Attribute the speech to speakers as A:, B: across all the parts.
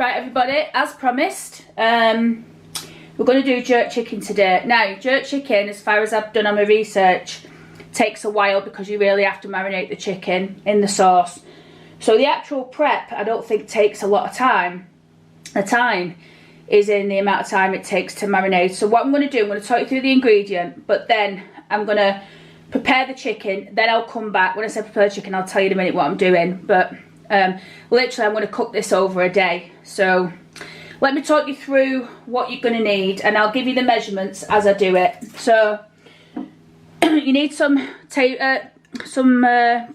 A: Right everybody, as promised, we're going to do jerk chicken today. Now, jerk chicken, as far as I've done on my research, takes a while because you really have to marinate the chicken in the sauce. So the actual prep, I don't think takes a lot of time. The time is in the amount of time it takes to marinate. So what I'm going to do, I'm going to talk you through the ingredient, but then I'm going to prepare the chicken, then I'll come back. When I say prepare the chicken, I'll tell you in a minute what I'm doing, but literally I'm going to cook this over a day. So let me talk you through what you're going to need, and I'll give you the measurements as I do it. So you need some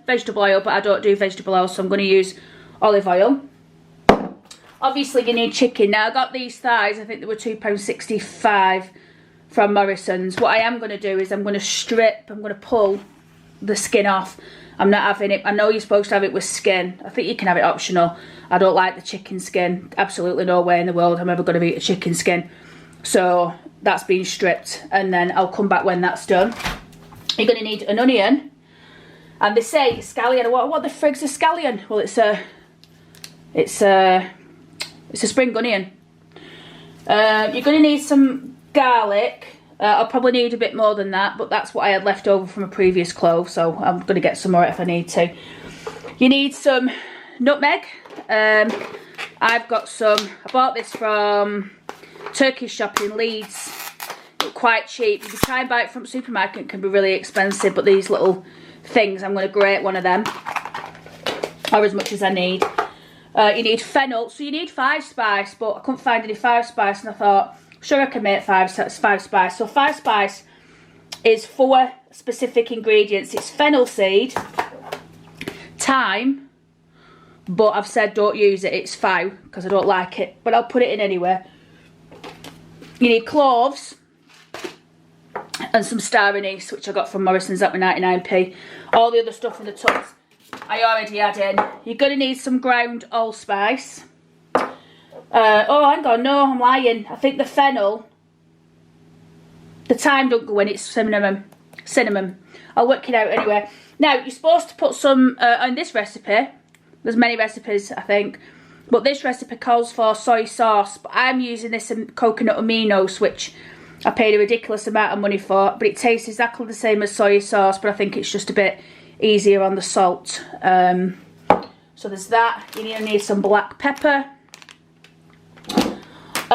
A: vegetable oil, but I don't do vegetable oil, so I'm going to use olive oil. Obviously you need chicken. Now I got these thighs, I think they were £2.65 from Morrison's. What I am going to do is I'm going to pull the skin off. I'm not having it. I know you're supposed to have it with skin. I think you can have it optional. I don't like the chicken skin. Absolutely no way in the world I'm ever going to eat a chicken skin. So that's being stripped, and then I'll come back when that's done. You're going to need an onion, and they say scallion. What the frig's a scallion? Well, it's a spring onion. You're going to need some garlic. I'll probably need a bit more than that, but that's what I had left over from a previous clove, so I'm going to get some more if I need to. You need some nutmeg. I've got some. I bought this from Turkish shop in Leeds. It's quite cheap. If you try and buy it from a supermarket, it can be really expensive, but these little things, I'm going to grate one of them, or as much as I need. You need fennel, so you need 5 spice, but I couldn't find any 5 spice, and I thought, sure, I can make 5 spice. So 5 spice is 4 specific ingredients. It's fennel seed, thyme, but I've said don't use it, it's foul, because I don't like it, but I'll put it in anyway. You need cloves and some star anise, which I got from Morrison's at my 99p. All the other stuff in the tubs I already had in. You're going to need some ground allspice. Oh, hang on, no, I'm lying. I think the fennel, the thyme don't go in, it's cinnamon. I'll work it out anyway. Now, you're supposed to put some, on this recipe, there's many recipes, I think, but this recipe calls for soy sauce, but I'm using this coconut aminos, which I paid a ridiculous amount of money for, but it tastes exactly the same as soy sauce, but I think it's just a bit easier on the salt. So there's that. You need some black pepper.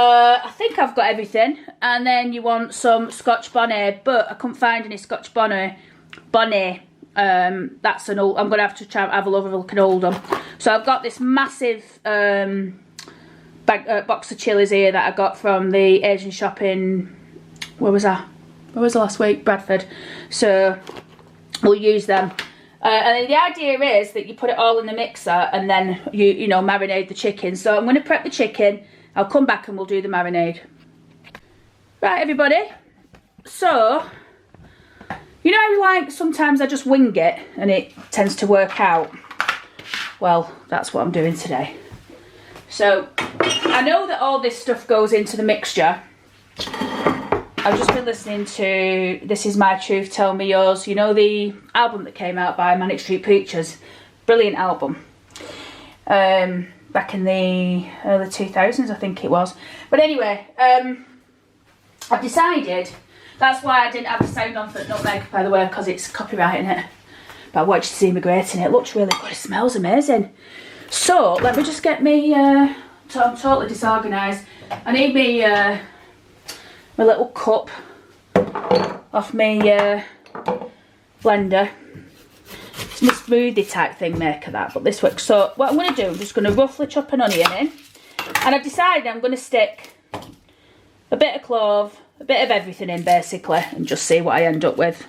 A: I think I've got everything, and then you want some Scotch bonnet, but I couldn't find any Scotch bonnet. That's an old. I'm gonna have to try and have a look at an old one. So I've got this massive box of chilies here that I got from the Asian shop in, where was I last week? Bradford. So we'll use them. And then the idea is that you put it all in the mixer, and then you marinate the chicken. So I'm going to prep the chicken. I'll come back and we'll do the marinade. Right, everybody. So, you know, like sometimes I just wing it and it tends to work out. Well, that's what I'm doing today. So, I know that all this stuff goes into the mixture. I've just been listening to This Is My Truth, Tell Me Yours. You know, the album that came out by Manic Street Preachers. Brilliant album. Back in the early 2000s, I think it was. But anyway, I've decided, that's why I didn't have the sound on for nutmeg, by the way, because it's copyrighting it. But I want you to see me grating it. It looks really good. It smells amazing. So, let me just get me, I'm totally disorganised. I need me, my little cup off my blender. It's my smoothie type thing maker, that, but this works. So what I'm going to do, I'm just going to roughly chop an onion in, and I've decided I'm going to stick a bit of clove, a bit of everything in basically, and just see what I end up with.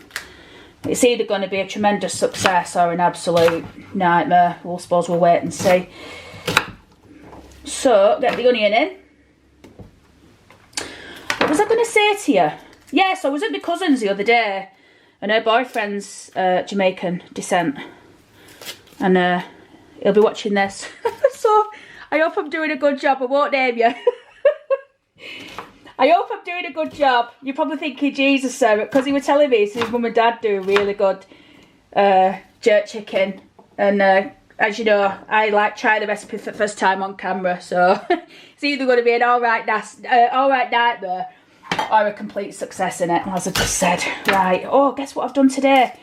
A: It's either going to be a tremendous success or an absolute nightmare. We'll suppose we'll wait and see. So get the onion in. What was I going to say to you? Yes, I was at my cousin's the other day, and her boyfriend's Jamaican descent, and he'll be watching this. So I hope I'm doing a good job. I won't name you. I hope I'm doing a good job. You're probably thinking, Jesus, Sarah, because he was telling me his mum and dad do a really good jerk chicken, and as you know, I like try the recipe for the first time on camera, so it's either going to be an alright nightmare or a complete success in it, as I just said. Right, oh, guess what I've done today?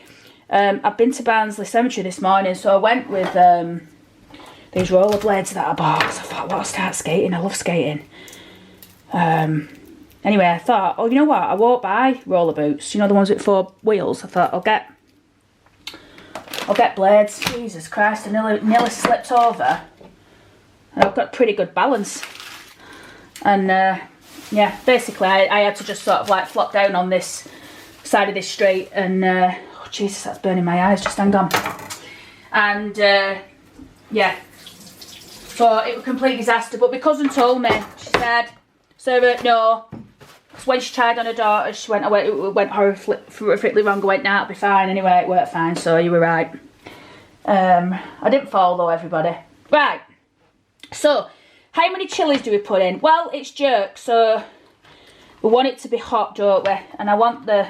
A: I've been to Barnsley Cemetery this morning, so I went with these rollerblades that I bought, because I thought, well, I'll start skating. I love skating. Anyway, I thought, oh, you know what? I won't buy roller boots. You know, the ones with 4 wheels. I thought, I'll get blades. Jesus Christ, I nearly slipped over. And I've got pretty good balance. And, yeah, basically, I had to just sort of, like, flop down on this side of this street. And, oh, Jesus, that's burning my eyes. Just hang on. And, yeah. So, it was a complete disaster. But my cousin told me, she said, Sarah, no. Because when she tried on her daughter, she went, it went horrifically wrong. I went, nah, it'll be fine. Anyway, it worked fine, so you were right. I didn't fall, though, everybody. Right. So, how many chilies do we put in? Well, it's jerk, so we want it to be hot, don't we? And I want the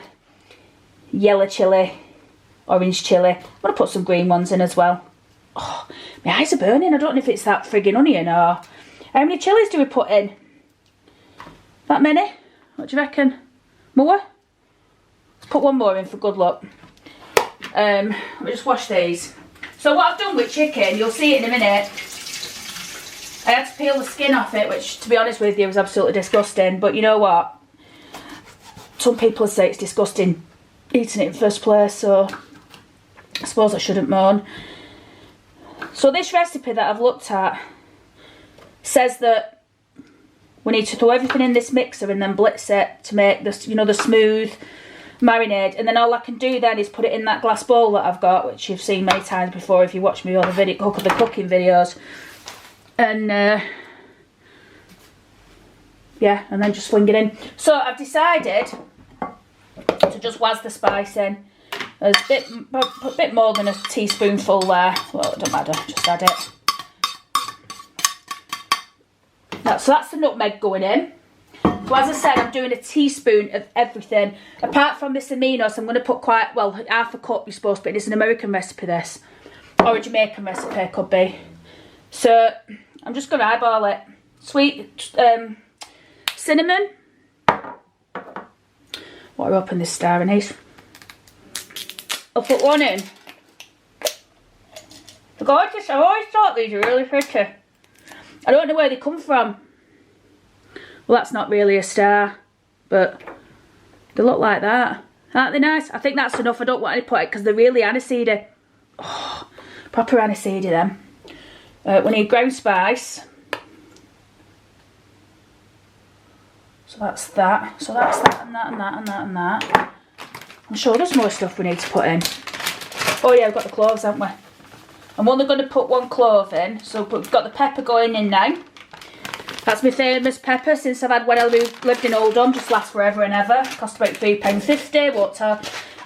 A: yellow chili, orange chili. I'm going to put some green ones in as well. Oh, my eyes are burning. I don't know if it's that frigging onion or... How many chilies do we put in? That many? What do you reckon? More? Let's put one more in for good luck. Let me just wash these. So what I've done with chicken, you'll see it in a minute. I had to peel the skin off it, which, to be honest with you, was absolutely disgusting. But you know what? Some people say it's disgusting eating it in the first place, so I suppose I shouldn't moan. So this recipe that I've looked at says that we need to throw everything in this mixer and then blitz it to make this, you know, the smooth marinade. And then all I can do then is put it in that glass bowl that I've got, which you've seen many times before if you watch me on the cooking videos. And yeah, and then just fling it in. So I've decided to just waz the spice in. There's a bit more than a teaspoonful there. Well, it don't matter, just add it. So that's the nutmeg going in. So as I said, I'm doing a teaspoon of everything. Apart from this aminos, I'm going to put quite, well, half a cup you're supposed to put. It's an American recipe, this. Or a Jamaican recipe, could be. So I'm just going to eyeball it. Sweet cinnamon. What are up in this star anise? I'll put one in. They're gorgeous. I've always thought these are really pretty. I don't know where they come from. Well, that's not really a star, but they look like that. Aren't they nice? I think that's enough. I don't want to put it because they're really aniseedy. Oh, proper aniseedy then. We need ground spice. So that's that. So that's that and that and that and that and that. I'm sure there's more stuff we need to put in. Oh yeah, we've got the cloves, haven't we? I'm only going to put 1 clove in. So we've got the pepper going in now. That's my famous pepper since I've had when I lived in Oldham. Just lasts forever and ever. Cost about £3.50. What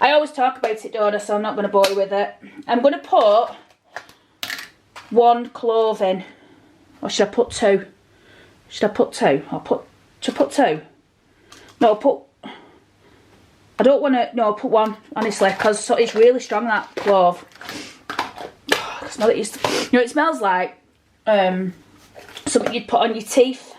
A: I always talk about it, don't I? So I'm not going to bore you with it. I'm going to put 1 clove in. Or should I put 2? Should I put 2? Should I put 2? No, I don't want to, no, I'll put 1, honestly, because it's really strong, that clove. I smell it. You know, it smells like something you'd put on your teeth.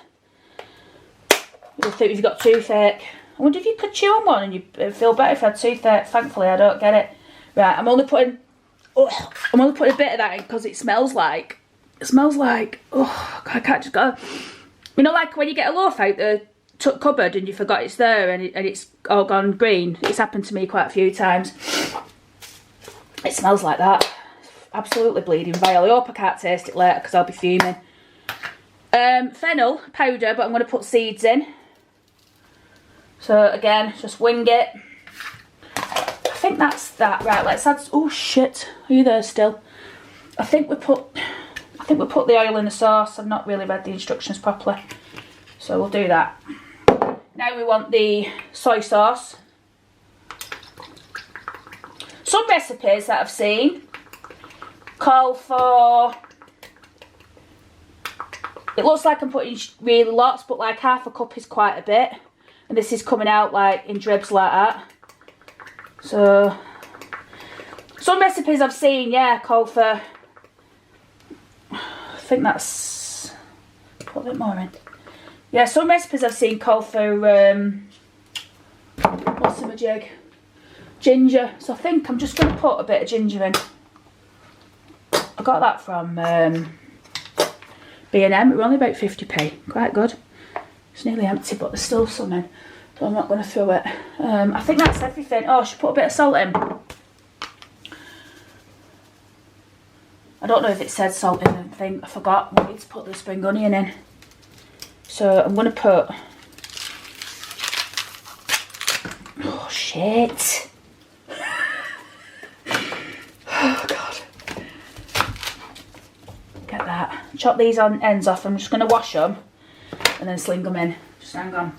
A: If you've got toothache. I wonder if you could chew on one and you'd feel better if you had toothache. Thankfully, I don't get it. Right, I'm only putting a bit of that in because it smells like, oh, I can't just go. You know, like when you get a loaf out the cupboard and you forgot it's there and it's all gone green. It's happened to me quite a few times. It smells like that. Absolutely bleeding vile. I hope I can't taste it later because I'll be fuming. Fennel powder, but I'm going to put seeds in. So again, just wing it. I think that's that. Right, let's add. Oh shit! Are you there still? I think we put the oil in the sauce. I've not really read the instructions properly, so we'll do that. Now we want the soy sauce. Some recipes that I've seen call for, it looks like I'm putting really lots, but like half a cup is quite a bit. And this is coming out like in dribs like that. So, some recipes I've seen, yeah, call for think that's, put a bit more in. Yeah, some recipes I've seen call for, what's in my jig? Ginger. So I think I'm just going to put a bit of ginger in. I got that from B&M. It was only about 50p. Quite good. It's nearly empty, but there's still some in. So I'm not going to throw it. I think that's everything. Oh, I should put a bit of salt in. I don't know if it said salt in the thing. I forgot. I wanted to put the spring onion in. So I'm going to put... Oh, shit. Oh, God. Get that. Chop these on ends off. I'm just going to wash them and then sling them in. Just hang on.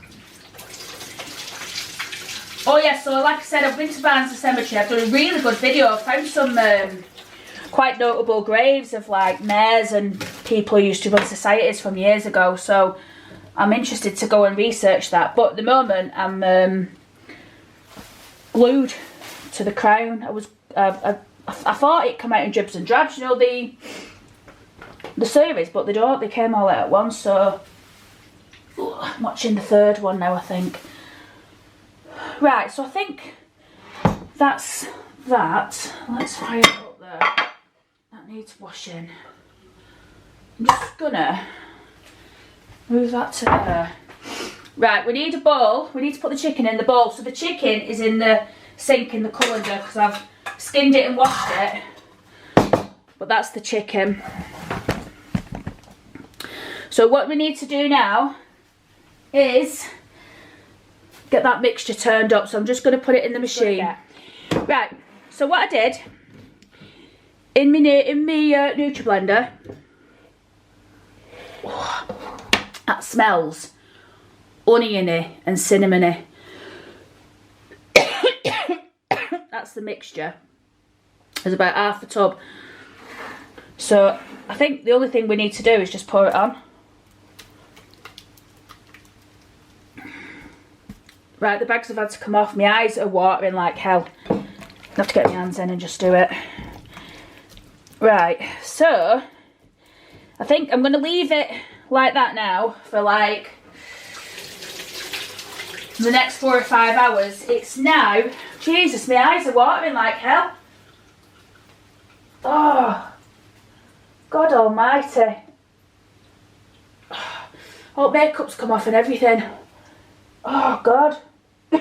A: Oh, yeah, so like I said, I've been to Barnsley Cemetery. I've done a really good video. I found some... quite notable graves of like mayors and people who used to run societies from years ago, so I'm interested to go and research that. But at the moment I'm glued to the Crown. I thought it came out in dribs and drabs, you know, the series, but they don't. They came all out at once, so I'm watching the third one now, I think. Right, so I think that's that. Let's fire it up there. That needs washing. I'm just gonna move that to there. Right, we need a bowl. We need to put the chicken in the bowl. So the chicken is in the sink in the colander because I've skinned it and washed it. But that's the chicken. So what we need to do now is get that mixture turned up. So I'm just going to put it in the machine. Right, so what I did... In my Nutri-Blender, that smells oniony and cinnamony. That's the mixture. There's about half a tub. So I think the only thing we need to do is just pour it on. Right, the bags have had to come off. My eyes are watering like hell. I have to get my hands in and just do it. Right, so I think I'm going to leave it like that now for like the next 4 or 5 hours. It's now, Jesus, my eyes are watering like hell. Oh, God almighty. All makeup's come off and everything. Oh, God. I'm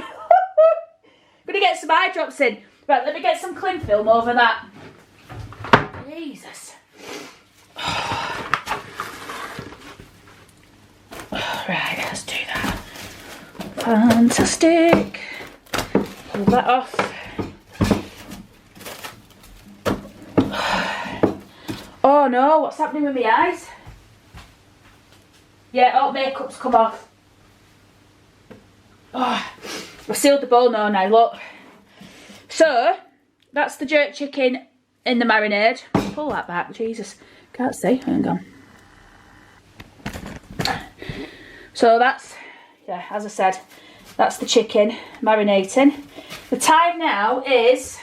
A: going to get some eye drops in. Right, let me get some cling film over that. Jesus. Right, let's do that. Fantastic. Pull that off. Oh no, what's happening with my eyes? Yeah, all makeup's come off. Oh, I've sealed the bowl now, look. So, that's the jerk chicken in the marinade. Pull that back, Jesus. Can't see, hang on. So that's, yeah, as I said, that's the chicken marinating. The time now is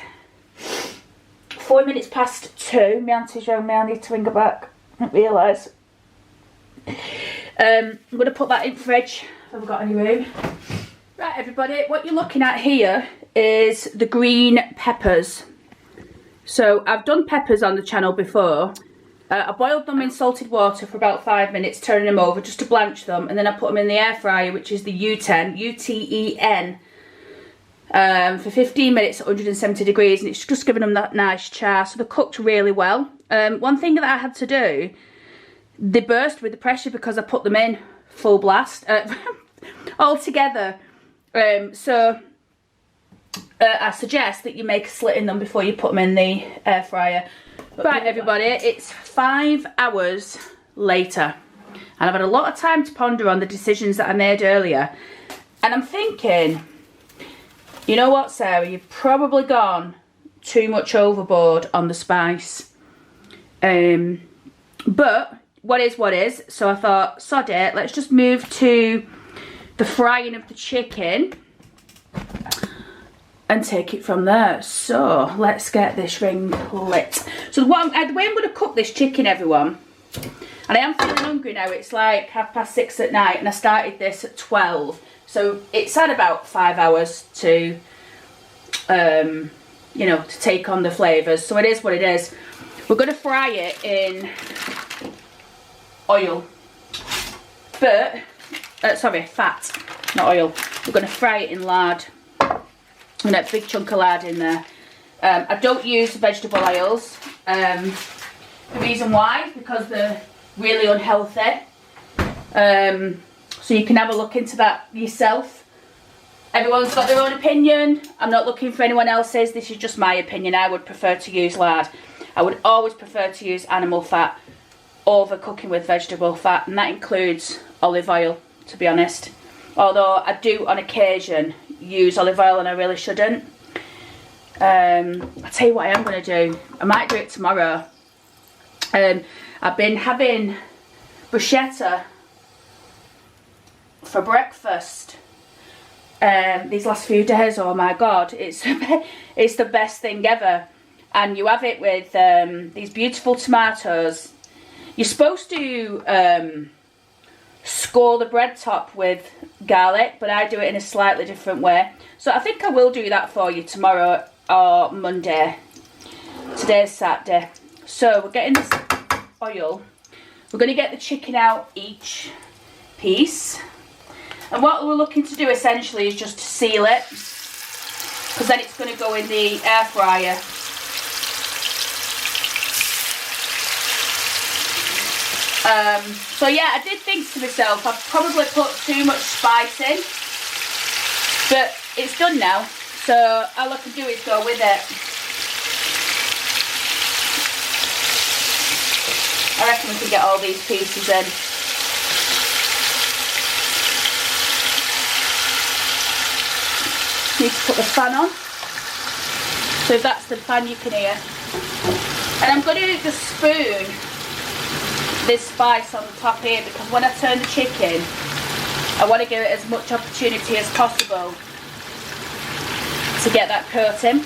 A: 4 minutes past 2. My auntie's round me, I need to ring her back. I didn't realise. I'm going to put that in the fridge. Have I got any room? Right, everybody, what you're looking at here is the green peppers. So I've done peppers on the channel before. I boiled them in salted water for about 5 minutes, turning them over just to blanch them, and then I put them in the air fryer, which is the U10, U-T-E-N, for 15 minutes at 170 degrees, and it's just giving them that nice char. So they're cooked really well. One thing that I had to do, they burst with the pressure because I put them in full blast all together. So I suggest that you make a slit in them before you put them in the air fryer. Right, everybody, it's 5 hours later, and I've had a lot of time to ponder on the decisions that I made earlier, and I'm thinking, you know what, Sarah, you've probably gone too much overboard on the spice, but what is, so I thought, sod it, let's just move to the frying of the chicken and take it from there. So let's get this ring lit. So the way I'm going to cook this chicken, everyone, And I am feeling hungry now. It's like 6:30 at night and I started this at 12. So it's had about 5 hours to, you know, to take on the flavours. So it is what it is. We're going to fry it in oil. But, sorry, fat, not oil. We're going to fry it in lard. And a big chunk of lard in there. I don't use vegetable oils. The reason why is because they're really unhealthy. So you can have a look into that yourself. Everyone's got their own opinion. I'm not looking for anyone else's. This is just my opinion. I would prefer to use lard. I would always prefer to use animal fat over cooking with vegetable fat, and that includes olive oil, to be honest. Although I do on occasion use olive oil and I really shouldn't. I'll tell you what I am going to do. I might do it tomorrow. I've been having bruschetta for breakfast these last few days. Oh my god, it's the best thing ever. And you have it with these beautiful tomatoes. You're supposed to score the bread top with garlic, but I do it in a slightly different way. So I think I will do that for you tomorrow or Monday. Today's Saturday. So we're getting this oil. We're going to get the chicken out each piece. And what we're looking to do essentially is just to seal it, because then it's going to go in the air fryer. So yeah, I did think to myself, I've probably put too much spice in, but it's done now, so all I can do is go with it. I reckon we can get all these pieces in. Need to put the fan on, so if that's the fan you can hear. And I'm going to just spoon this spice on the top here, because when I turn the chicken, I want to give it as much opportunity as possible to get that coating.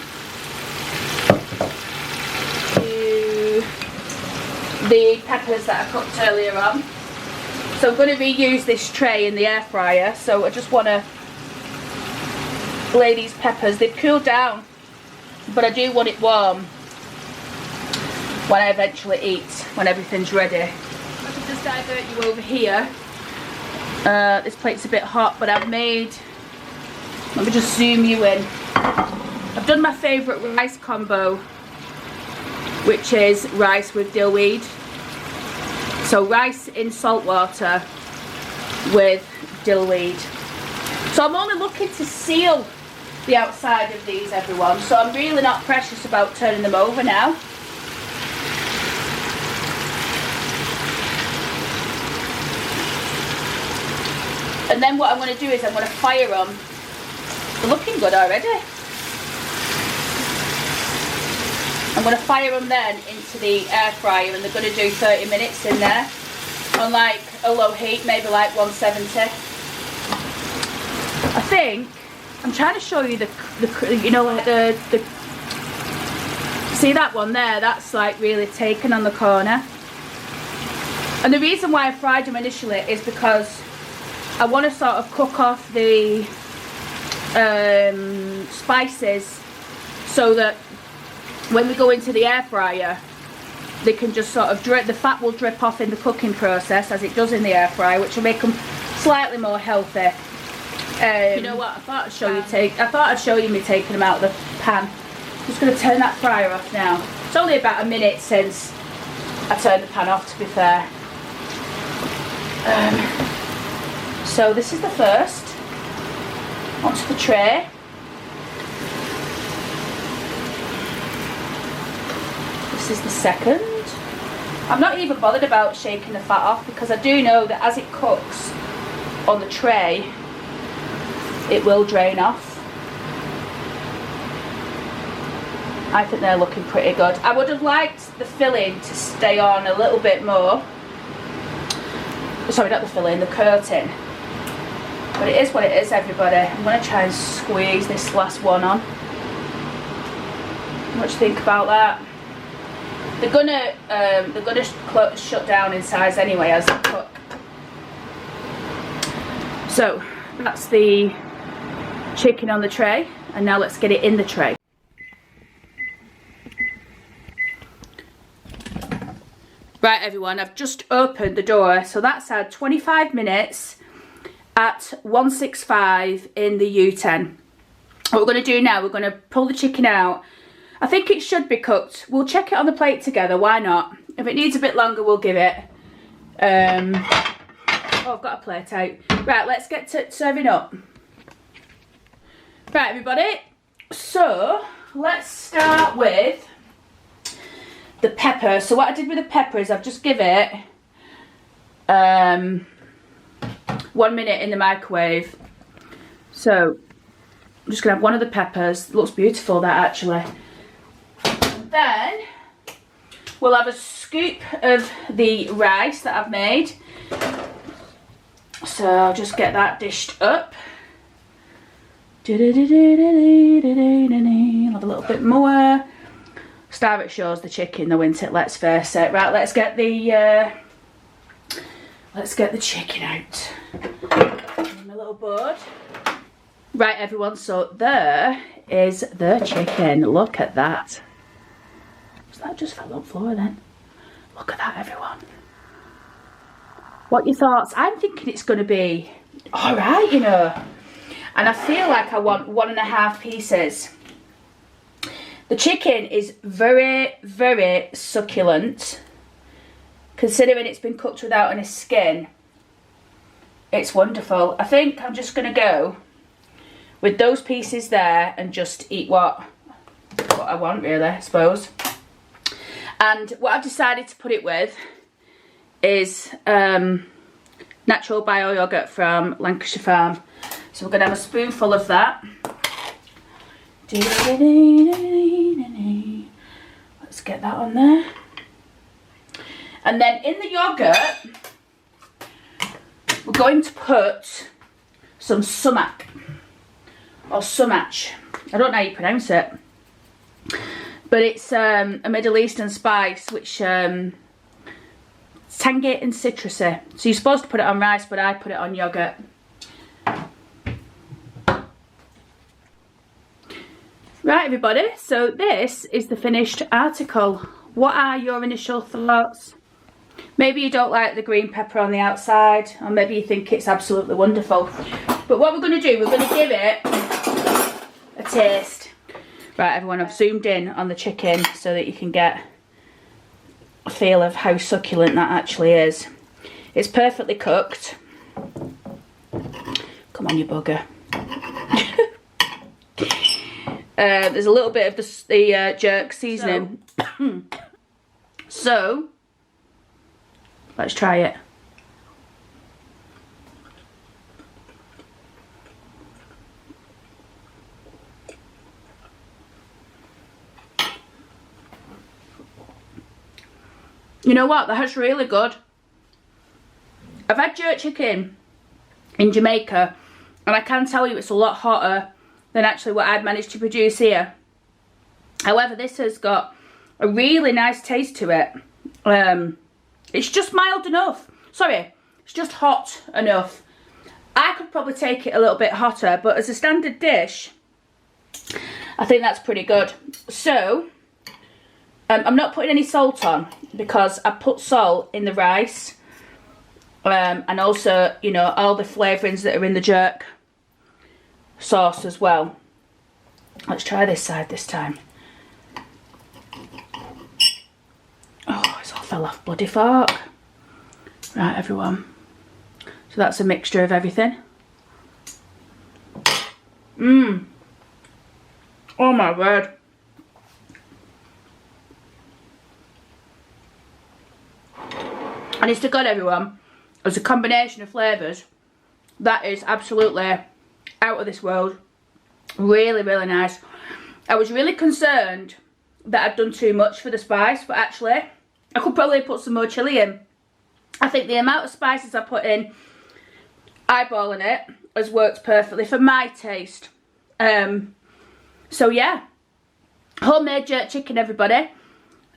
A: The peppers that I cooked earlier on. So I'm going to reuse this tray in the air fryer, so I just want to lay these peppers. They've cooled down, but I do want it warm when I eventually eat, when everything's ready. I can just divert you over here. This plate's a bit hot, but I've made, let me just zoom you in. I've done my favourite rice combo, which is rice with dill weed. So rice in salt water with dill weed. So I'm only looking to seal the outside of these, everyone. So I'm really not precious about turning them over now. And then what I'm going to do is I'm going to fire them. They're looking good already. I'm going to fire them then into the air fryer, and they're going to do 30 minutes in there on like a low heat, maybe like 170. I think I'm trying to show you the you know, like the see that one there, that's like really taken on the corner. And the reason why I fried them initially is because I want to sort of cook off the spices, so that when we go into the air fryer, they can just sort of drip, the fat will drip off in the cooking process as it does in the air fryer, which will make them slightly more healthy. You know what? I thought I'd show you me taking them out of the pan. I'm just going to turn that fryer off now. It's only about a minute since I turned the pan off, to be fair. So this is the first onto the tray. This is the second. I'm not even bothered about shaking the fat off, because I do know that as it cooks on the tray, it will drain off. I think they're looking pretty good. I would have liked the filling to stay on a little bit more. Sorry, not the filling, the coating. But it is what it is, everybody. I'm going to try and squeeze this last one on. What do you think about that? They're gonna shut down in size anyway as they cook. So that's the chicken on the tray, and now let's get it in the tray. Right everyone, I've just opened the door, so that's had 25 minutes at 165 in the U10. What we're going to do now, we're going to pull the chicken out. I think it should be cooked. We'll check it on the plate together, why not? If it needs a bit longer, we'll give it. Oh, I've got a plate out. Right, let's get to serving up. Right everybody, so let's start with the pepper. So what I did with the pepper is I've just give it 1 minute in the microwave. So I'm just gonna have one of the peppers. It looks beautiful, that actually. Then we'll have a scoop of the rice that I've made. So I'll just get that dished up. I'll have a little bit more. Star it shows the chicken though, isn't it? Let's face it. Right, let's get the chicken out. In a little board. Right everyone, so there is the chicken. Look at that. So that just fell on the floor then. Look at that everyone. What are your thoughts? I'm thinking it's going to be alright, you know. And I feel like I want 1.5 pieces. The chicken is very, very succulent. Considering it's been cooked without any skin. It's wonderful. I think I'm just going to go with those pieces there and just eat what I want really, I suppose. And what I've decided to put it with is natural bio yogurt from Lancashire Farm. So we're going to have a spoonful of that. Let's get that on there. And then in the yogurt, we're going to put some sumac. Or sumach. I don't know how you pronounce it. But it's a Middle Eastern spice which tangy and citrusy. So you're supposed to put it on rice, but I put it on yogurt. Right everybody, so this is the finished article. What are your initial thoughts? Maybe you don't like the green pepper on the outside, or maybe you think it's absolutely wonderful. But what we're going to do, we're going to give it a taste. Right everyone, I've zoomed in on the chicken so that you can get a feel of how succulent that actually is. It's perfectly cooked. Come on you bugger. There's a little bit of the jerk seasoning. So, let's try it. You know what? That's really good. I've had jerk chicken in Jamaica, and I can tell you it's a lot hotter than actually what I'd managed to produce here. However, this has got a really nice taste to it. It's just mild enough. Sorry, it's just hot enough. I could probably take it a little bit hotter, but as a standard dish, I think that's pretty good. So, I'm not putting any salt on because I put salt in the rice. And also, you know, all the flavourings that are in the jerk sauce as well. Let's try this side this time. Oh, it's all fell off bloody fork. Right, everyone. So that's a mixture of everything. Mmm. Oh my word. And it's to God, everyone. It's a combination of flavours that is absolutely out of this world. Really, really nice. I was really concerned that I'd done too much for the spice, but actually I could probably put some more chilli in. I think the amount of spices I put in, eyeballing it, has worked perfectly for my taste. So yeah, homemade jerk chicken, everybody.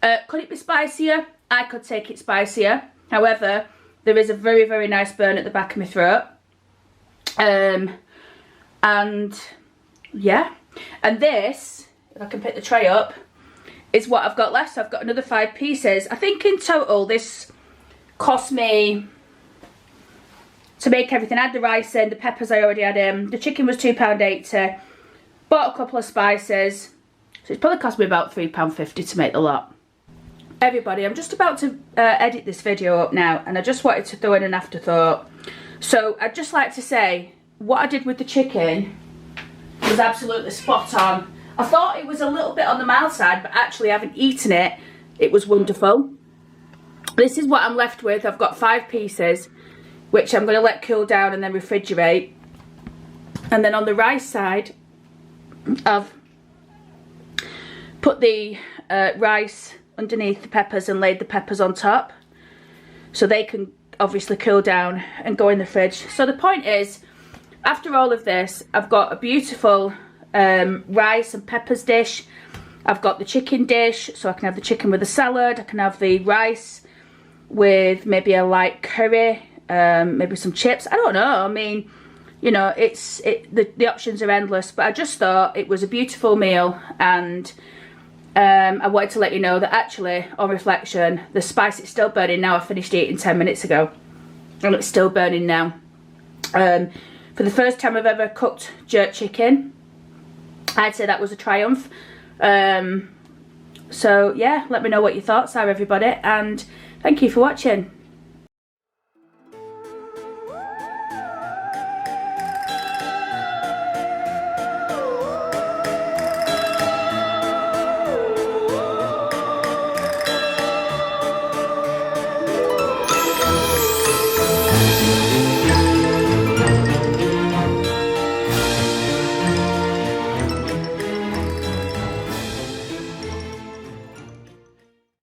A: Could it be spicier? I could take it spicier. However, there is a very, very nice burn at the back of my throat. And yeah. And this, if I can pick the tray up, is what I've got left. So I've got another 5 pieces. I think in total this cost me, to make everything, I had the rice in, the peppers I already had in, the chicken was £2.80, bought a couple of spices, so it's probably cost me about £3.50 to make the lot. Everybody, I'm just about to edit this video up now, and I just wanted to throw in an afterthought. So I'd just like to say, what I did with the chicken was absolutely spot on. I thought it was a little bit on the mild side, but actually having eaten it, it was wonderful. This is what I'm left with. I've got 5 pieces, which I'm going to let cool down and then refrigerate. And then on the rice side, I've put the rice underneath the peppers and laid the peppers on top, so they can obviously cool down and go in the fridge. So the point is, after all of this, I've got a beautiful rice and peppers dish. I've got the chicken dish, so I can have the chicken with a salad. I can have the rice with maybe a light curry, maybe some chips. I don't know. I mean, you know, the options are endless. But I just thought it was a beautiful meal, and I wanted to let you know that actually, on reflection, the spice is still burning now. I finished eating 10 minutes ago, and it's still burning now. For the first time I've ever cooked jerk chicken, I'd say that was a triumph. So yeah, let me know what your thoughts are, everybody, and thank you for watching.